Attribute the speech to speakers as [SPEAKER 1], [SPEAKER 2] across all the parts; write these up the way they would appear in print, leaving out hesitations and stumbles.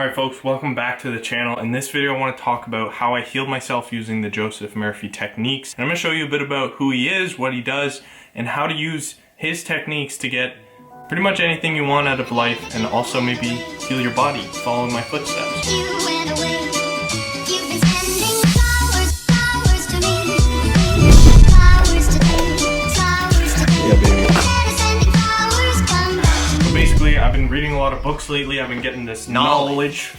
[SPEAKER 1] Alright folks, welcome back to the channel. In this video I want to talk about how I healed myself using the Joseph Murphy techniques. And I'm going to show you a bit about who he is, what he does, and how to use his techniques to get pretty much anything you want out of life, and also maybe heal your body, follow my footsteps. I've been reading a lot of books lately. I've been getting this knowledge,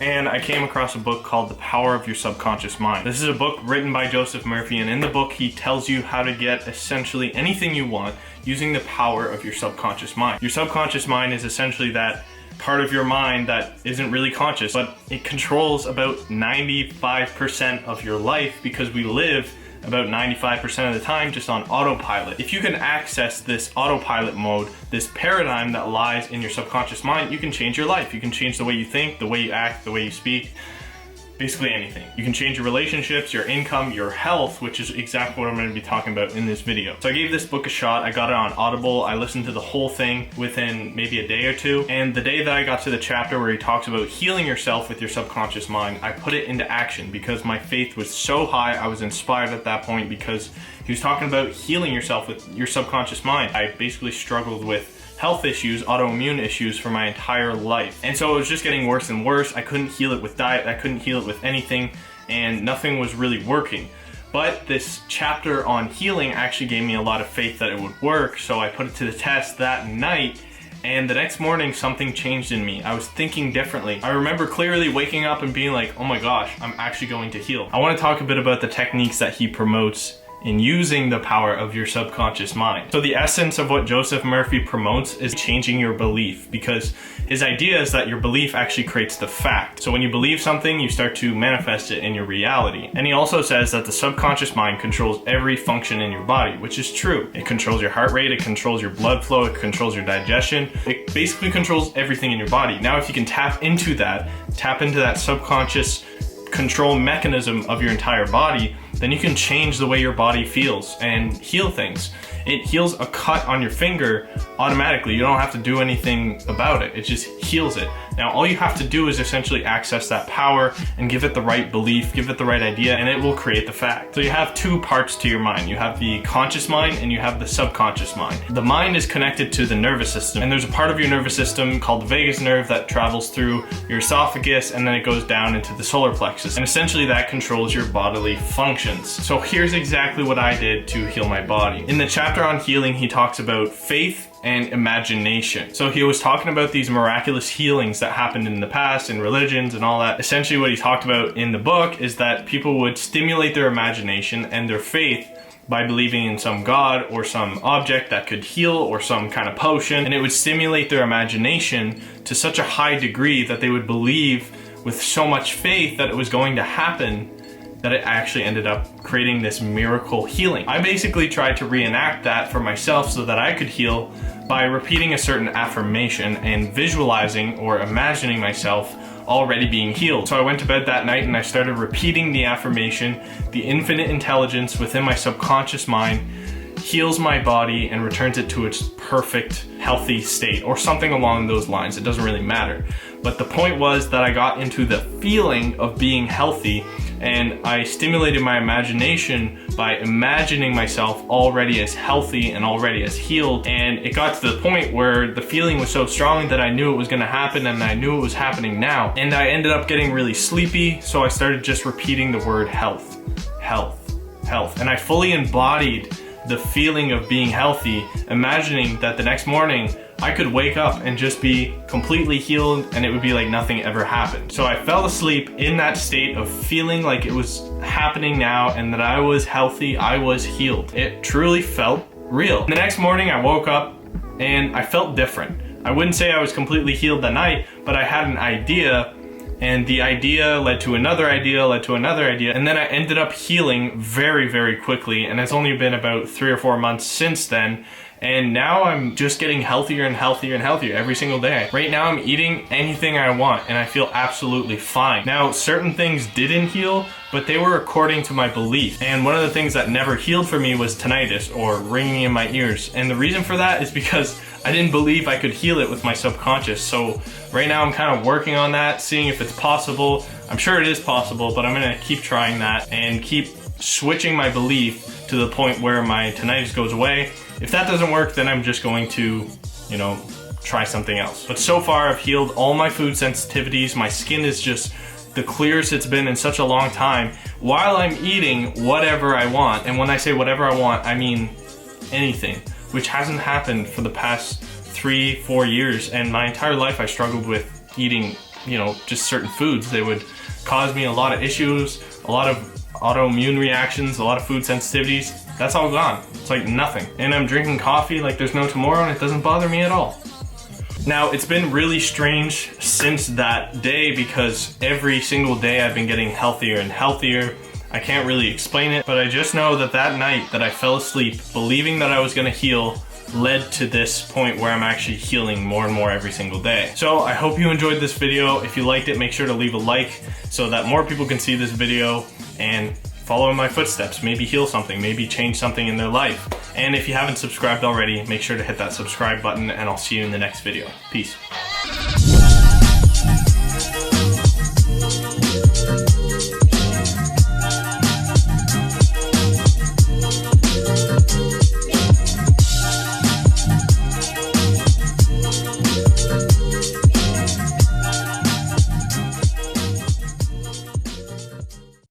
[SPEAKER 1] and I came across a book called The Power of Your Subconscious Mind. This is a book written by Joseph Murphy, and in the book he tells you how to get essentially anything you want using the power of your subconscious mind. Your subconscious mind is essentially that part of your mind that isn't really conscious, but it controls about 95% of your life, because we live about 95% of the time just on autopilot. If you can access this autopilot mode, this paradigm that lies in your subconscious mind, you can change your life. You can change the way you think, the way you act, the way you speak, basically anything. You can change your relationships, your income, your health, which is exactly what I'm going to be talking about in this video. So I gave this book a shot. I got it on Audible. I listened to the whole thing within maybe a day or two. And the day that I got to the chapter where he talks about healing yourself with your subconscious mind, I put it into action because my faith was so high. I was inspired at that point because he was talking about healing yourself with your subconscious mind. I basically struggled with health issues, autoimmune issues for my entire life. And so it was just getting worse and worse. I couldn't heal it with diet, I couldn't heal it with anything, and nothing was really working. But this chapter on healing actually gave me a lot of faith that it would work, so I put it to the test that night, and the next morning something changed in me. I was thinking differently. I remember clearly waking up and being like, oh my gosh, I'm actually going to heal. I want to talk a bit about the techniques that he promotes in using the power of your subconscious mind. So the essence of what Joseph Murphy promotes is changing your belief, because his idea is that your belief actually creates the fact. So when you believe something, you start to manifest it in your reality. And he also says that the subconscious mind controls every function in your body, which is true. It controls your heart rate, it controls your blood flow, it controls your digestion. It basically controls everything in your body. Now, if you can tap into that subconscious control mechanism of your entire body, then you can change the way your body feels and heal things. It heals a cut on your finger automatically. You don't have to do anything about it. It just heals it. Now, all you have to do is essentially access that power and give it the right belief, give it the right idea, and it will create the fact. So you have two parts to your mind. You have the conscious mind and you have the subconscious mind. The mind is connected to the nervous system, and there's a part of your nervous system called the vagus nerve that travels through your esophagus, and then it goes down into the solar plexus. And essentially that controls your bodily functions. So here's exactly what I did to heal my body. In the chapter on healing, he talks about faith and imagination. So he was talking about these miraculous healings that happened in the past in religions and all that. Essentially what he talked about in the book is that people would stimulate their imagination and their faith by believing in some god or some object that could heal, or some kind of potion, and it would stimulate their imagination to such a high degree that they would believe with so much faith that it was going to happen, that it actually ended up creating this miracle healing. I basically tried to reenact that for myself so that I could heal by repeating a certain affirmation and visualizing or imagining myself already being healed. So I went to bed that night and I started repeating the affirmation: the infinite intelligence within my subconscious mind heals my body and returns it to its perfect, healthy state, or something along those lines. It doesn't really matter. But the point was that I got into the feeling of being healthy, and I stimulated my imagination by imagining myself already as healthy and already as healed. And it got to the point where the feeling was so strong that I knew it was going to happen, and I knew it was happening now. And I ended up getting really sleepy, so I started just repeating the word health, health, health. And I fully embodied the feeling of being healthy, imagining that the next morning I could wake up and just be completely healed, and it would be like nothing ever happened. So I fell asleep in that state of feeling like it was happening now and that I was healthy, I was healed. It truly felt real. The next morning I woke up and I felt different. I wouldn't say I was completely healed that night, but I had an idea, and the idea led to another idea, led to another idea, and then I ended up healing very, very quickly, and it's only been about 3 or 4 months since then. And now I'm just getting healthier and healthier and healthier every single day. Right now I'm eating anything I want and I feel absolutely fine. Now, certain things didn't heal, but they were according to my belief. And one of the things that never healed for me was tinnitus, or ringing in my ears. And the reason for that is because I didn't believe I could heal it with my subconscious. So right now I'm kind of working on that, seeing if it's possible. I'm sure it is possible, but I'm gonna keep trying that and keep switching my belief to the point where my tinnitus goes away. If that doesn't work, then I'm just going to, you know, try something else. But so far I've healed all my food sensitivities. My skin is just the clearest it's been in such a long time while I'm eating whatever I want. And when I say whatever I want, I mean anything, which hasn't happened for the past 3-4 years. And my entire life I struggled with eating, you know, just certain foods. They would cause me a lot of issues, a lot of autoimmune reactions, a lot of food sensitivities. That's all gone. It's like nothing. And I'm drinking coffee like there's no tomorrow, and it doesn't bother me at all. Now, it's been really strange since that day because every single day I've been getting healthier and healthier. I can't really explain it, but I just know that that night that I fell asleep believing that I was gonna heal led to this point where I'm actually healing more and more every single day. So I hope you enjoyed this video. If you liked it, make sure to leave a like so that more people can see this video and follow in my footsteps, maybe heal something, maybe change something in their life. And if you haven't subscribed already, make sure to hit that subscribe button, and I'll see you in the next video. Peace.